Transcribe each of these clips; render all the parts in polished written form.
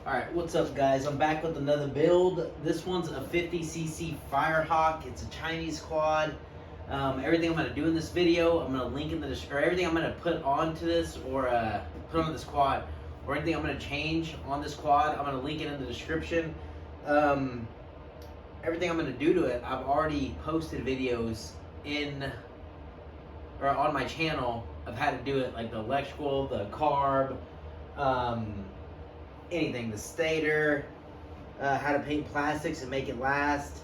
Alright, what's up guys? I'm back with another build. This one's a 50cc Firehawk. It's a Chinese quad. Everything I'm going to do in this video, I'm going to link in the description. Everything I'm going to put onto this or put on this quad, or anything I'm going to change on this quad, I'm going to link it in the description. Everything I'm going to do to it, I've already posted videos on my channel of how to do it, like the electrical, the carb, anything, the stator, how to paint plastics and make it last.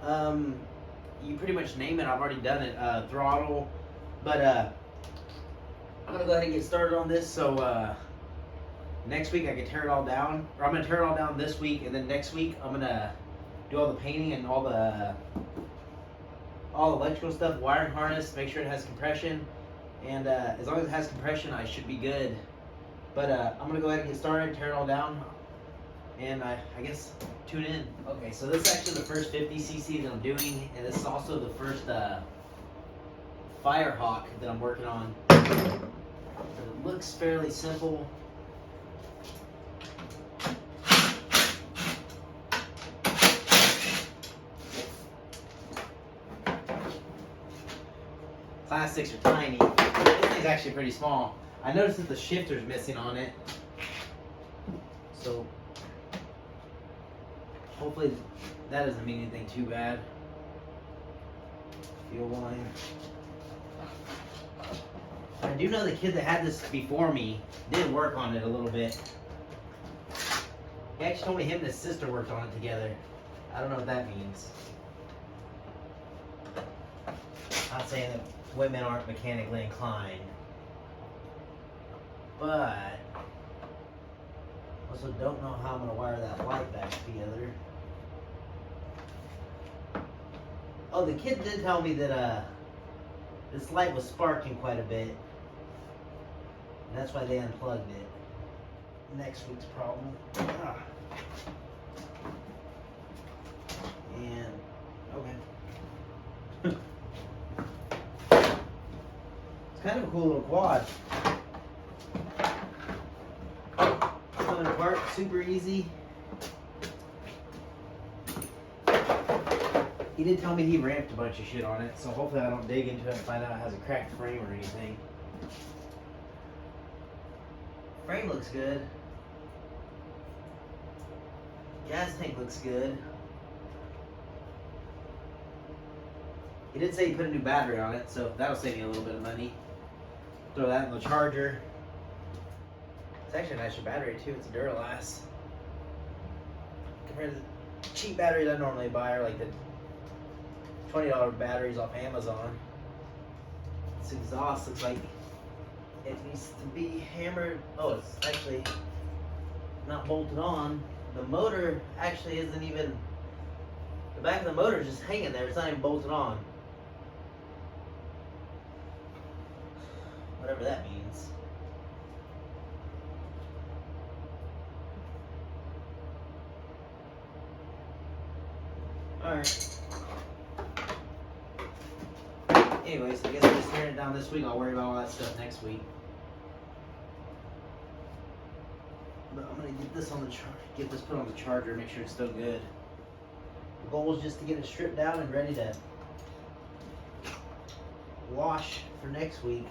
You pretty much name it, I've already done it. Throttle, but I'm gonna go ahead and get started on this. So next week I can tear it all down, or I'm gonna tear it all down this week, and then next week I'm gonna do all the painting and all the electrical stuff, wiring harness, make sure it has compression, and as long as it has compression, I should be good. But I'm gonna go ahead and get started, tear it all down, and I guess tune in. Okay, so this is actually the first 50cc that I'm doing, and this is also the first Firehawk that I'm working on. It looks fairly simple. Plastics are tiny. This thing's actually pretty small. I noticed that the shifter's missing on it. So hopefully that doesn't mean anything too bad. Fuel line. I do know the kid that had this before me did work on it a little bit. He actually told me him and his sister worked on it together. I don't know what that means. Not saying that women aren't mechanically inclined, but also don't know how I'm going to wire that light back together. Oh, the kid did tell me that this light was sparking quite a bit, and that's why they unplugged it. Next week's problem. And okay. It's kind of a cool little quad. Coming apart super easy. He did tell me he ramped a bunch of shit on it, so hopefully I don't dig into it and find out it has a cracked frame or anything. Frame looks good. Gas tank looks good. He did say he put a new battery on it, so that'll save me a little bit of money. Throw that in the charger. It's actually a nicer battery too. It's a Duralast. Compared to the cheap batteries I normally buy, are like the $20 batteries off Amazon. This exhaust looks like it needs to be hammered. Oh, it's actually not bolted on. The motor actually isn't even, the back of the motor is just hanging there. It's not even bolted on. Whatever that means. Alright. Anyways, I guess I'm just tearing it down this week. I'll worry about all that stuff next week. But I'm gonna get this on the get this put on the charger, make sure it's still good. The goal is just to get it stripped down and ready to wash for next week.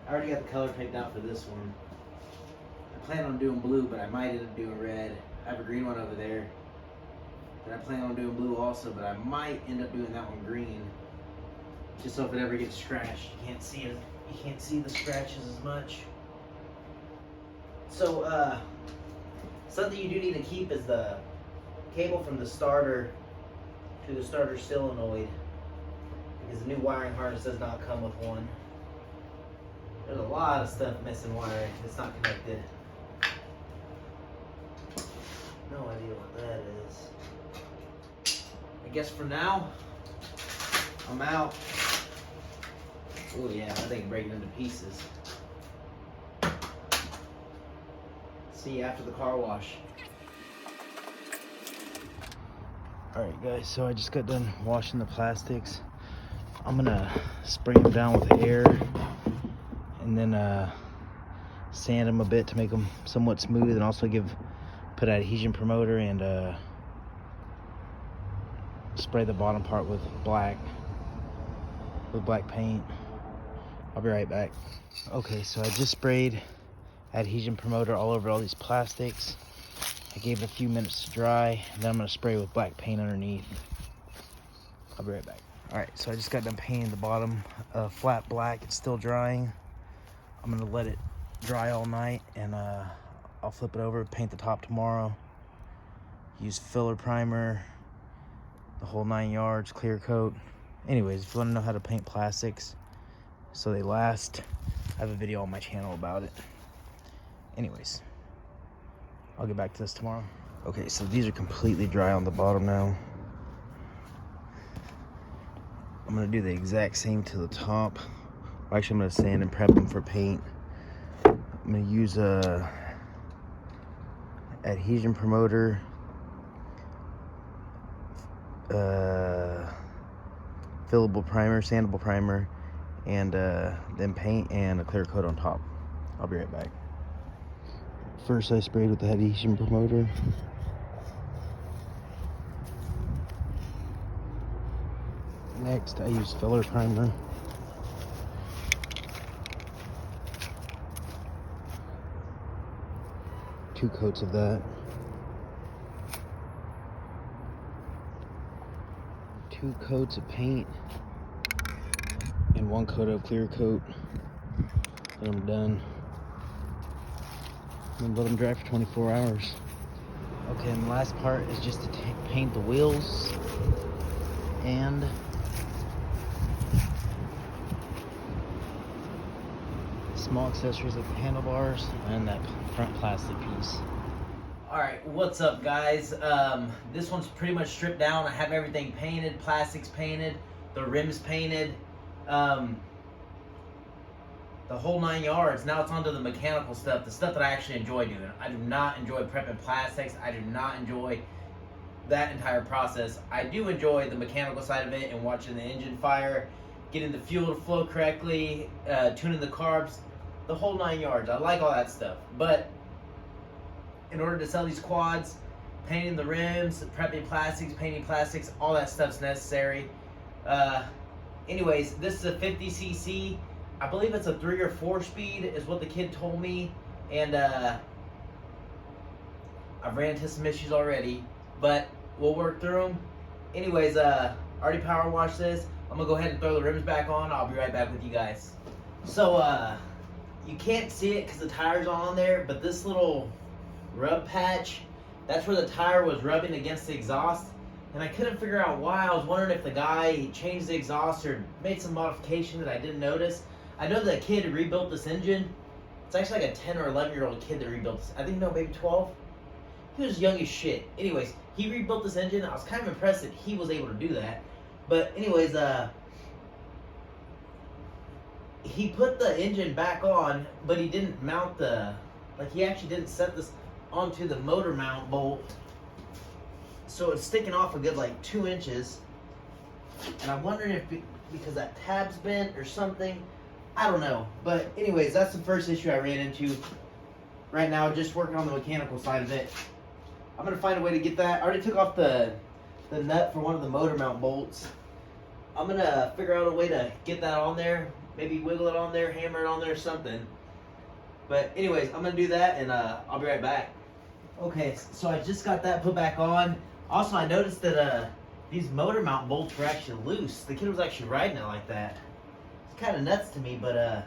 I already got the color picked out for this one. I plan on doing blue, but I might end up doing red. I have a green one over there that I plan on doing blue also, but I might end up doing that one green. Just so if it ever gets scratched, you can't see it. You can't see the scratches as much. So, something you do need to keep is the cable from the starter to the starter solenoid, because the new wiring harness does not come with one. There's a lot of stuff missing wiring that's not connected. No idea what that is. I guess for now, I'm out. Oh yeah, I think breaking into pieces. See you after the car wash. Alright guys, so I just got done washing the plastics. I'm gonna spray them down with air and then sand them a bit to make them somewhat smooth, and also put adhesion promoter and spray the bottom part with black paint. I'll be right back. Okay, so I just sprayed adhesion promoter all over all these plastics. I gave it a few minutes to dry, and then I'm gonna spray with black paint underneath. I'll be right back. All right, so I just got done painting the bottom flat black. It's still drying. I'm gonna let it dry all night, and I'll flip it over, paint the top tomorrow. Use filler primer, the whole 9 yards, clear coat. Anyways, if you wanna know how to paint plastics so they last, I have a video on my channel about it. Anyways, I'll get back to this tomorrow. Okay, so these are completely dry on the bottom now. I'm gonna do the exact same to the top. Actually, I'm gonna sand and prep them for paint. I'm gonna use a adhesion promoter, fillable primer, sandable primer, and then paint and a clear coat on top. I'll be right back. First, I sprayed with the adhesion promoter. Next, I use filler primer. Two coats of that. Two coats of paint and one coat of clear coat. And I'm done. I'm gonna let them dry for 24 hours. Okay, and the last part is just to paint the wheels and small accessories like the handlebars and that front plastic piece. All right, what's up, guys? This one's pretty much stripped down. I have everything painted, plastics painted, the rims painted, the whole 9 yards. Now it's onto the mechanical stuff, the stuff that I actually enjoy doing. I do not enjoy prepping plastics. I do not enjoy that entire process. I do enjoy the mechanical side of it and watching the engine fire, getting the fuel to flow correctly, tuning the carbs, the whole 9 yards. I like all that stuff. But in order to sell these quads, painting the rims, prepping plastics, painting plastics, all that stuff's necessary. Anyways, this is a 50cc. I believe it's a 3 or 4 speed is what the kid told me. And I've ran into some issues already, but we'll work through them. Anyways, already power washed this. I'm gonna go ahead and throw the rims back on. I'll be right back with you guys. So you can't see it because the tire's on there, but this little rub patch, that's where the tire was rubbing against the exhaust, and I couldn't figure out why. I was wondering if the guy changed the exhaust or made some modification that I didn't notice. I know that kid rebuilt this engine. It's actually like a 10 or 11-year-old kid that rebuilt this. I think, no, maybe 12. He was young as shit. Anyways, he rebuilt this engine. I was kind of impressed that he was able to do that. But anyways, he put the engine back on, but he didn't mount he actually didn't set this onto the motor mount bolt. So it's sticking off a good 2 inches. And I'm wondering if because that tab's bent or something. I don't know. But anyways, that's the first issue I ran into. Right now, just working on the mechanical side of it. I'm going to find a way to get that. I already took off the nut for one of the motor mount bolts. I'm going to figure out a way to get that on there. Maybe wiggle it on there, hammer it on there, something. But anyways, I'm going to do that, and I'll be right back. Okay, so I just got that put back on. Also, I noticed that these motor mount bolts were actually loose. The kid was actually riding it like that. It's kind of nuts to me, but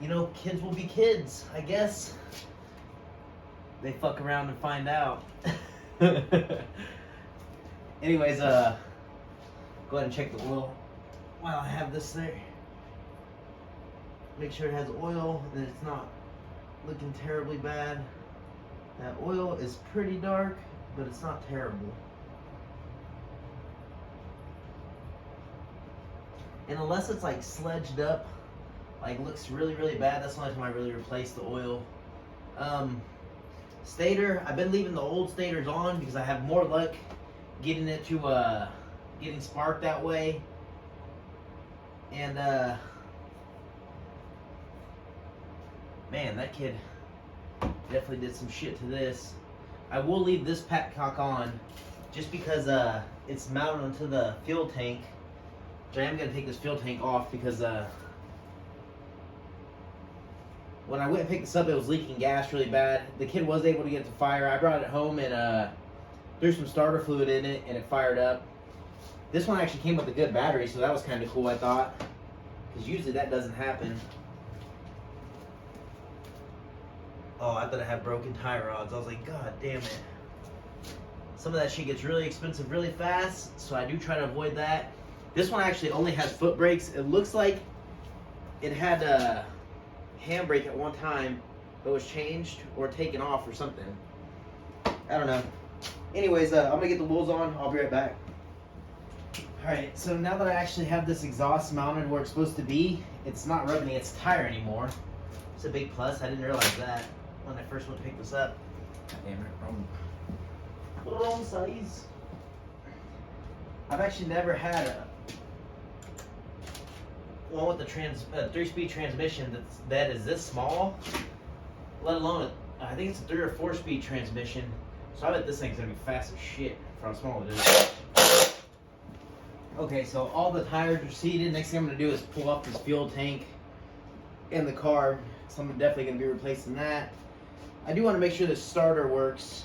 you know, kids will be kids, I guess. They fuck around and find out. Anyways, go ahead and check the oil while I have this there. Make sure it has oil and it's not looking terribly bad. That oil is pretty dark, but it's not terrible. And unless it's sledged up, looks really, really bad, that's the only time I really replace the oil. Stator, I've been leaving the old stators on because I have more luck getting it to getting spark that way. And man, that kid definitely did some shit to this. I will leave this petcock on just because it's mounted onto the fuel tank. Which I am going to take this fuel tank off because when I went and picked this up, it was leaking gas really bad. The kid was able to get it to fire. I brought it home and threw some starter fluid in it and it fired up. This one actually came with a good battery, so that was kind of cool, I thought. Because usually that doesn't happen. Oh, I thought I had broken tie rods. I was like, God damn it. Some of that shit gets really expensive really fast, so I do try to avoid that. This one actually only has foot brakes. It looks like it had a handbrake at one time, but was changed or taken off or something. I don't know. Anyways, I'm gonna get the wheels on. I'll be right back. Alright, so now that I actually have this exhaust mounted where it's supposed to be, it's not rubbing against the tire anymore. It's a big plus. I didn't realize that when I first went to pick this up. God damn it, wrong size. I've actually never had one with the 3-speed transmission that is this small, let alone I think it's a 3 or 4-speed transmission. So I bet this thing's gonna be fast as shit for how small it is. Okay, so all the tires are seated. Next thing I'm gonna do is pull off this fuel tank and the carb. So I'm definitely gonna be replacing that. I do want to make sure the starter works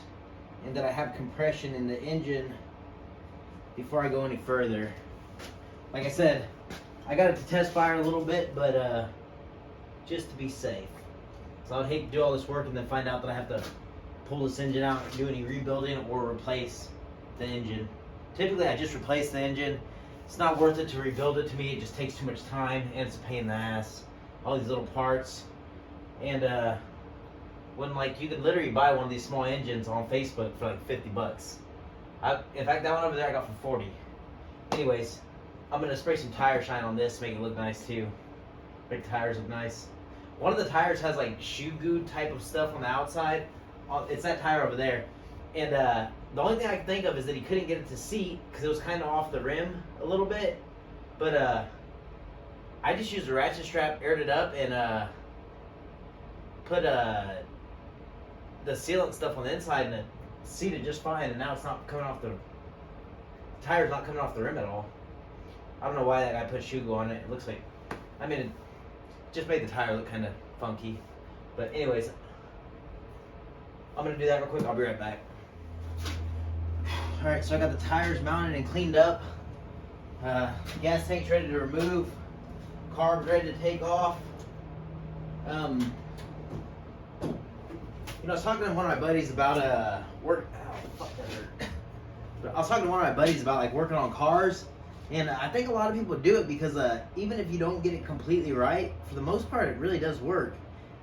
and that I have compression in the engine before I go any further. Like I said, I got it to test fire a little bit, but just to be safe. So I'd hate to do all this work and then find out that I have to pull this engine out and do any rebuilding or replace the engine. Typically I just replace the engine. It's not worth it to rebuild it to me. It just takes too much time and it's a pain in the ass. All these little parts. And when like you could literally buy one of these small engines on Facebook for like 50 bucks. In fact, that one over there I got for 40. Anyways, I'm gonna spray some tire shine on this to make it look nice too. Make the tires look nice. One of the tires has like shoe goo type of stuff on the outside. It's that tire over there. And the only thing I can think of is that he couldn't get it to seat because it was kind of off the rim a little bit. But I just used a ratchet strap, aired it up, and put the sealant stuff on the inside, and it seated just fine. And now it's not coming off the tire's not coming off the rim at all. I don't know why that guy put shoe glue on it. It looks like, I mean, it just made the tire look kind of funky. But anyways, I'm gonna do that real quick. I'll be right back. Alright, so I got the tires mounted and cleaned up. Gas tank's ready to remove. Carb's ready to take off. You know, I was talking to one of my buddies about work. Ow, fuck, that hurt. But I was talking to one of my buddies about like working on cars, and I think a lot of people do it because even if you don't get it completely right, for the most part, it really does work.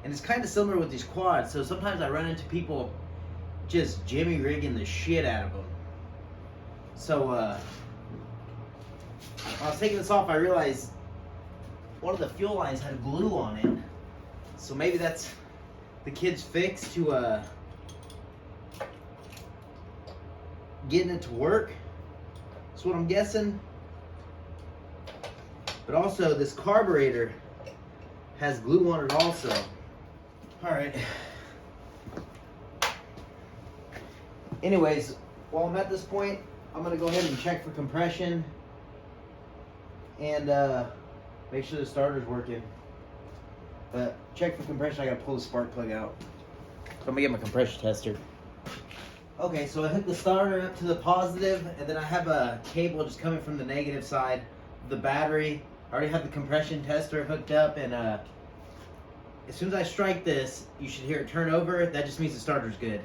And it's kind of similar with these quads. So sometimes I run into people just jimmy rigging the shit out of them. So when I was taking this off, I realized one of the fuel lines had glue on it. So maybe that's the kid's fix to getting it to work. That's what I'm guessing. But also this carburetor has glue on it also. Alright. Anyways, while I'm at this point, I'm going to go ahead and check for compression and make sure the starter's working. But check for compression, I got to pull the spark plug out. So I'm going to get my compression tester. Okay, so I hooked the starter up to the positive, and then I have a cable just coming from the negative side of the battery. I already have the compression tester hooked up, and as soon as I strike this, you should hear it turn over. That just means the starter's good.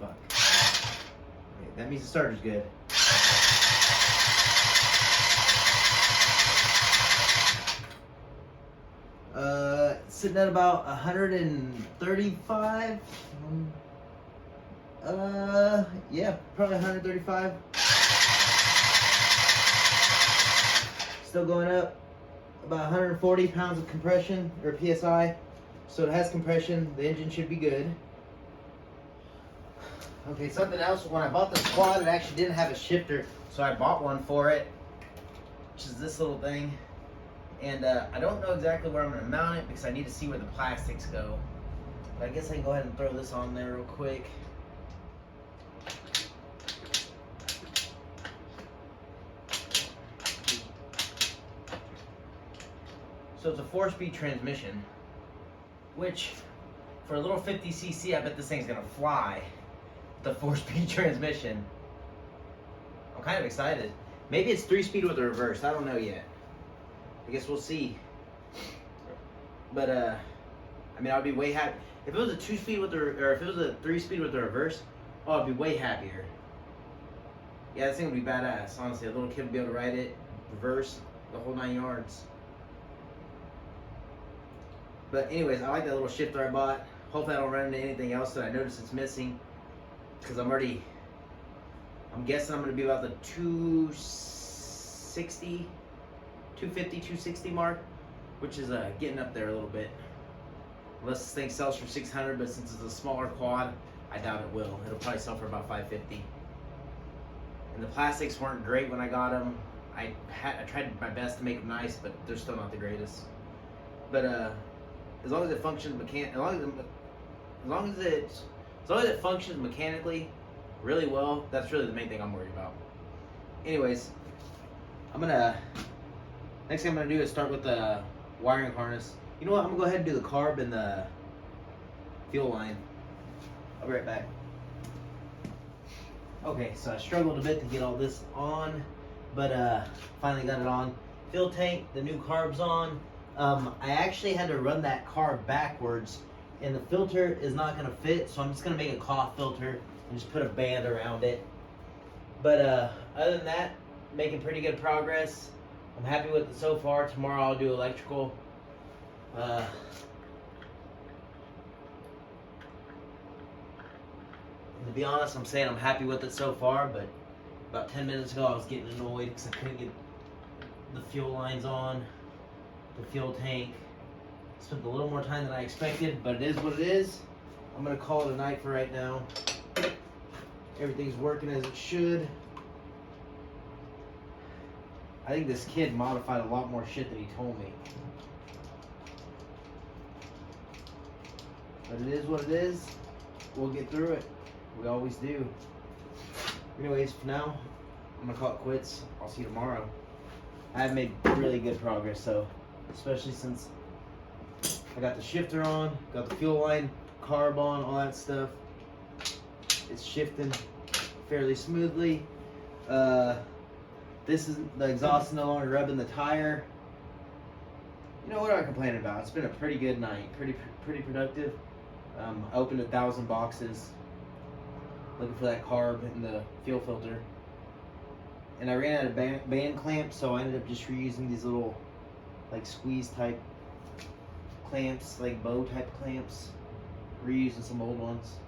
Fuck. Okay, that means the starter's good. Sitting at about 135. Yeah, probably 135. Still going up. About 140 pounds of compression, or PSI. So it has compression. The engine should be good. Okay, something else. When I bought this quad, it actually didn't have a shifter, so I bought one for it, which is this little thing. And I don't know exactly where I'm going to mount it because I need to see where the plastics go. But I guess I can go ahead and throw this on there real quick. So it's a 4-speed transmission, which for a little 50cc, I bet this thing's gonna fly. The 4-speed transmission. I'm kind of excited. Maybe it's 3-speed with a reverse. I don't know yet. I guess we'll see. But I mean, I'd be way happy if it was a 2-speed with the, or if it was a 3-speed with the reverse. Oh, I'd be way happier. Yeah, this thing would be badass. Honestly, a little kid would be able to ride it, reverse, the whole 9 yards. But anyways, I like that little shifter I bought. Hopefully I don't run into anything else that I notice it's missing. Because I'm guessing I'm going to be about the 260, 250, 260 mark. Which is getting up there a little bit. Unless this thing sells for 600, but since it's a smaller quad, I doubt it will. It'll probably sell for about 550. And the plastics weren't great when I got them. I tried my best to make them nice, but they're still not the greatest. But as long as it functions as long as it functions mechanically really well, that's really the main thing I'm worried about. Anyways, next thing I'm gonna do is start with the wiring harness. You know what? I'm gonna go ahead and do the carb and the fuel line. I'll be right back. Okay, so I struggled a bit to get all this on, but finally got it on. Fuel tank, the new carb's on. I actually had to run that carb backwards, and the filter is not gonna fit, so I'm just gonna make a cloth filter and just put a band around it. But other than that, making pretty good progress. I'm happy with it so far. Tomorrow I'll do electrical. To be honest, I'm saying I'm happy with it so far, but about 10 minutes ago I was getting annoyed because I couldn't get the fuel lines on, the fuel tank. Spent a little more time than I expected, but it is what it is. I'm going to call it a night for right now. Everything's working as it should. I think this kid modified a lot more shit than he told me. But it is what it is. We'll get through it. We always do. Anyways, for now, I'm going to call it quits. I'll see you tomorrow. I have made really good progress, so especially since I got the shifter on, got the fuel line, carb on, all that stuff. It's shifting fairly smoothly. This is the exhaust is no longer rubbing the tire. You know, what am I complaining about? It's been a pretty good night, pretty productive. I opened 1,000 boxes looking for that carb and the fuel filter, and I ran out of band clamps, so I ended up just reusing these little like squeeze type clamps, like bow type clamps, reusing some old ones.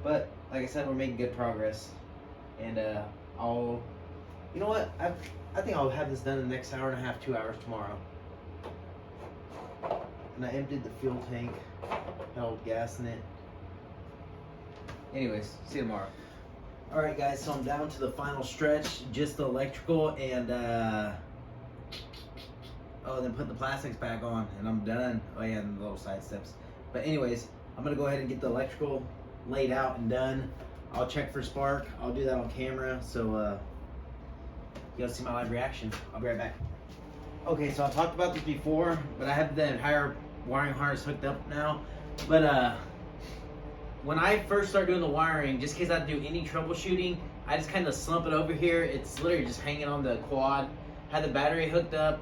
But like I said, we're making good progress, and you know what? I think I'll have this done in the next hour and a half, 2 hours tomorrow. And I emptied the fuel tank, held gas in it. Anyways, see you tomorrow. Alright guys, so I'm down to the final stretch, just the electrical, and then put the plastics back on, and I'm done. Oh yeah, and the little side steps. But anyways, I'm gonna go ahead and get the electrical laid out and done. I'll check for spark. I'll do that on camera, so you guys see my live reaction. I'll be right back. Okay, so I talked about this before, but I have the entire wiring harness hooked up now. But when I first started doing the wiring, just in case I had to do any troubleshooting, I just kind of slump it over here. It's literally just hanging on the quad. Had the battery hooked up.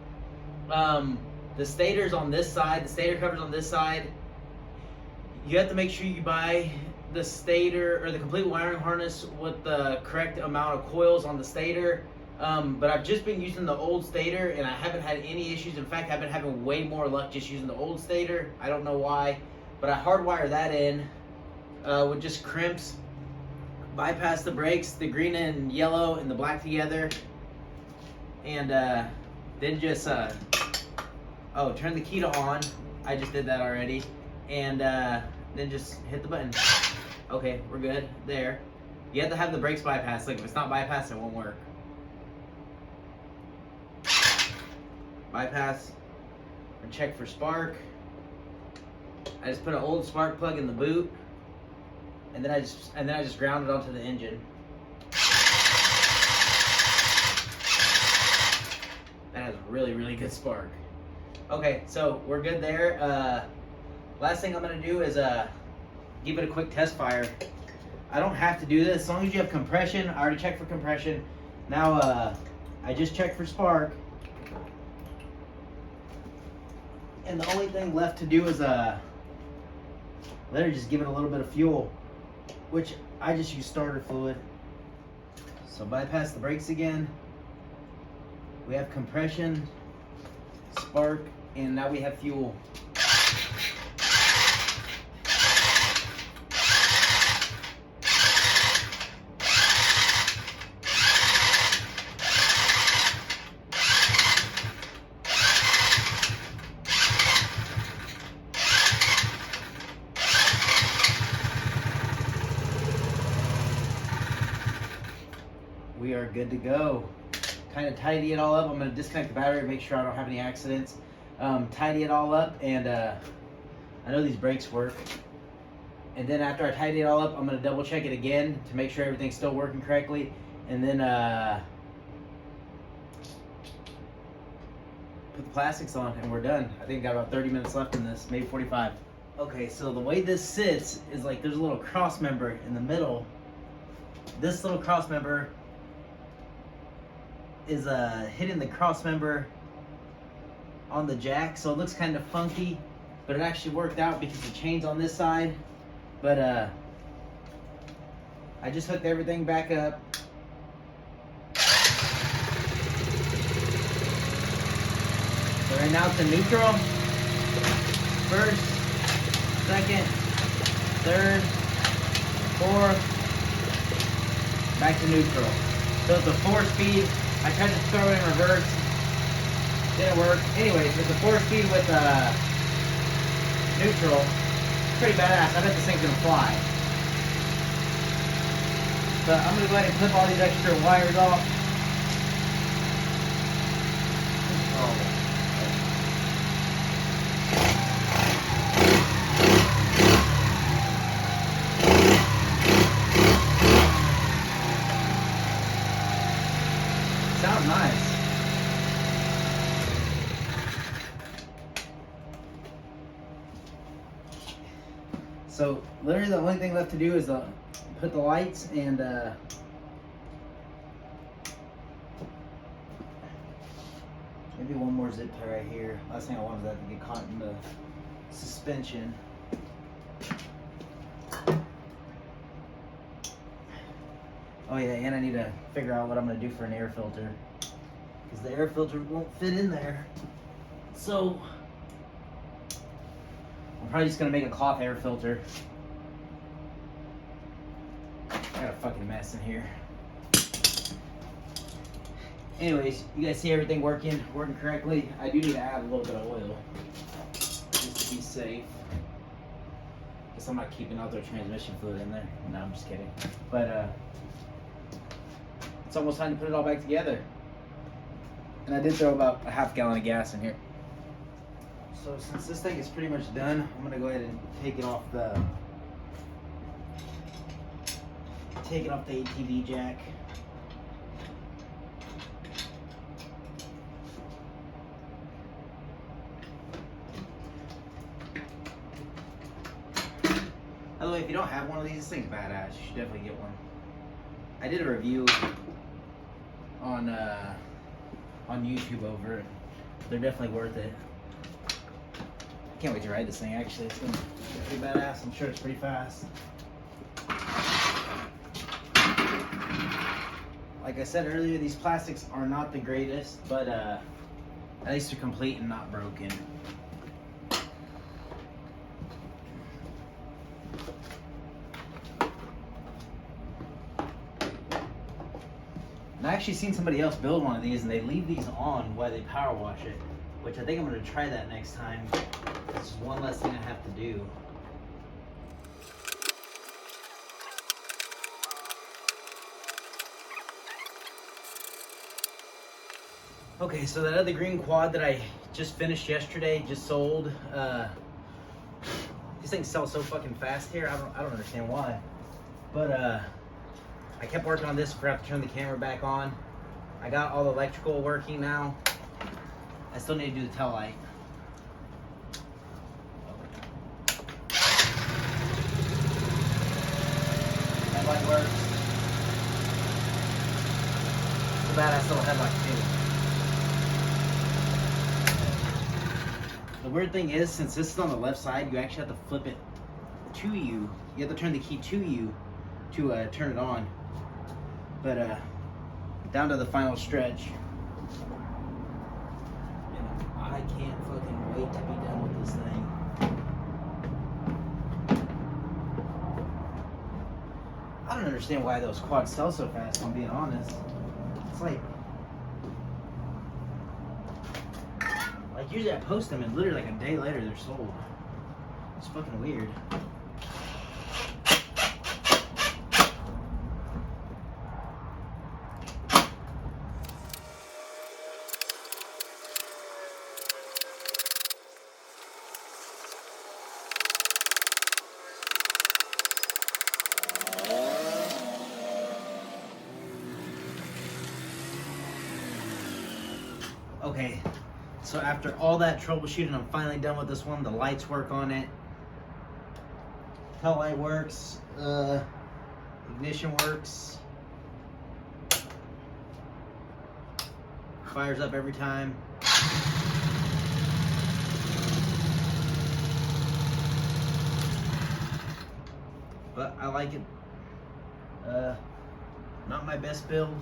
The stator's on this side. The stator cover's on this side. You have to make sure you buy the stator or the complete wiring harness with the correct amount of coils on the stator. But I've just been using the old stator and I haven't had any issues. In fact, I've been having way more luck just using the old stator. I don't know why, but I hardwire that in with just crimps. Bypass the brakes, the green and yellow and the black together, and then just turn the key to on. I just did that already, and then just hit the button. Okay, we're good there. You have to have the brakes bypassed. Like if it's not bypassed, it won't work. Bypass, and check for spark. I just put an old spark plug in the boot, and then I just ground it onto the engine. That has a really, really good spark. Okay, so we're good there. Last thing I'm gonna do is give it a quick test fire. I don't have to do this as long as you have compression. I already checked for compression. Now I just checked for spark. And the only thing left to do is literally just give it a little bit of fuel, which I just use starter fluid. So bypass the brakes again. We have compression, spark, and now we have fuel. We are good to go. Kind of tidy it all up. I'm going to disconnect the battery, make sure I don't have any accidents. Tidy it all up, and I know these brakes work. And then after I tidy it all up, I'm going to double check it again to make sure everything's still working correctly. And then put the plastics on, and we're done. I think I got about 30 minutes left in this, maybe 45. Okay, so the way this sits is like there's a little cross member in the middle. This little cross member is hitting the cross member on the jack, so it looks kind of funky, but it actually worked out because the chain's on this side. But I just hooked everything back up. So right now it's in neutral. First, second, third, fourth, back to neutral. So it's a 4-speed. I tried to throw it in reverse, didn't work. Anyways, it's a 4-speed with neutral. Pretty badass. I bet this thing's gonna fly. But I'm gonna go ahead and clip all these extra wires off. Sounds nice. So literally the only thing left to do is put the lights and maybe one more zip tie right here. Last thing I wanted was that to get caught in the suspension. Oh yeah, and I need to figure out what I'm gonna do for an air filter, because the air filter won't fit in there. So I'm probably just gonna make a cloth air filter. I got a fucking mess in here. Anyways, you guys see everything working correctly. I do need to add a little bit of oil just to be safe. Guess I'm not keeping out their transmission fluid in there. No, I'm just kidding. But it's almost time to put it all back together. And I did throw about a half gallon of gas in here. So since this thing is pretty much done, I'm gonna go ahead and take it off the ATV jack. By the way, if you don't have one of these, this thing's badass. You should definitely get one. I did a review on YouTube over it. They're definitely worth it. I can't wait to ride this thing. Actually, it's gonna be pretty badass. I'm sure it's pretty fast. Like I said earlier, these plastics are not the greatest, but at least they're complete and not broken. And I actually seen somebody else build one of these, and they leave these on while they power wash it, which I think I'm going to try that next time. It's just one less thing I have to do. Okay, so that other green quad that I just finished yesterday, just sold. These things sell so fucking fast here. I don't understand why. But I kept working on this, forgot to turn the camera back on. I got all the electrical working now. I still need to do the tail light. Headlight works. Too bad I still have headlight too. The weird thing is, since this is on the left side, you actually have to flip it to you. You have to turn the key to you to turn it on. But down to the final stretch. And I can't fucking wait to be done with this thing. I don't understand why those quads sell so fast, if I'm being honest. It's like usually I post them and literally like a day later they're sold. It's fucking weird. Okay, so after all that troubleshooting, I'm finally done with this one. The lights work on it. Tail light works. Ignition works. Fires up every time. But I like it. Not my best build,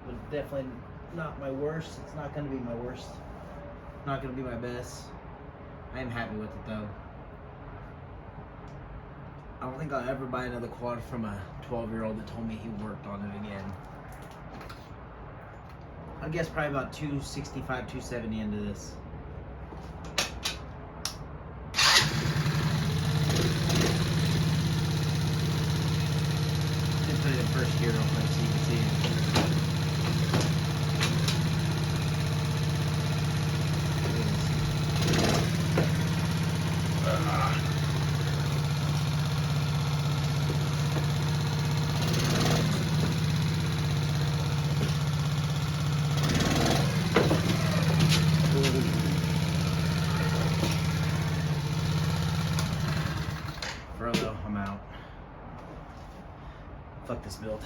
but definitely not my worst. It's not going to be my worst. Not going to be my best. I am happy with it though. I don't think I'll ever buy another quad from a 12-year-old that told me he worked on it again. I guess probably about 265, 270 into this. Just put it in first gear real quick so you can see it. I'm out. Fuck this build.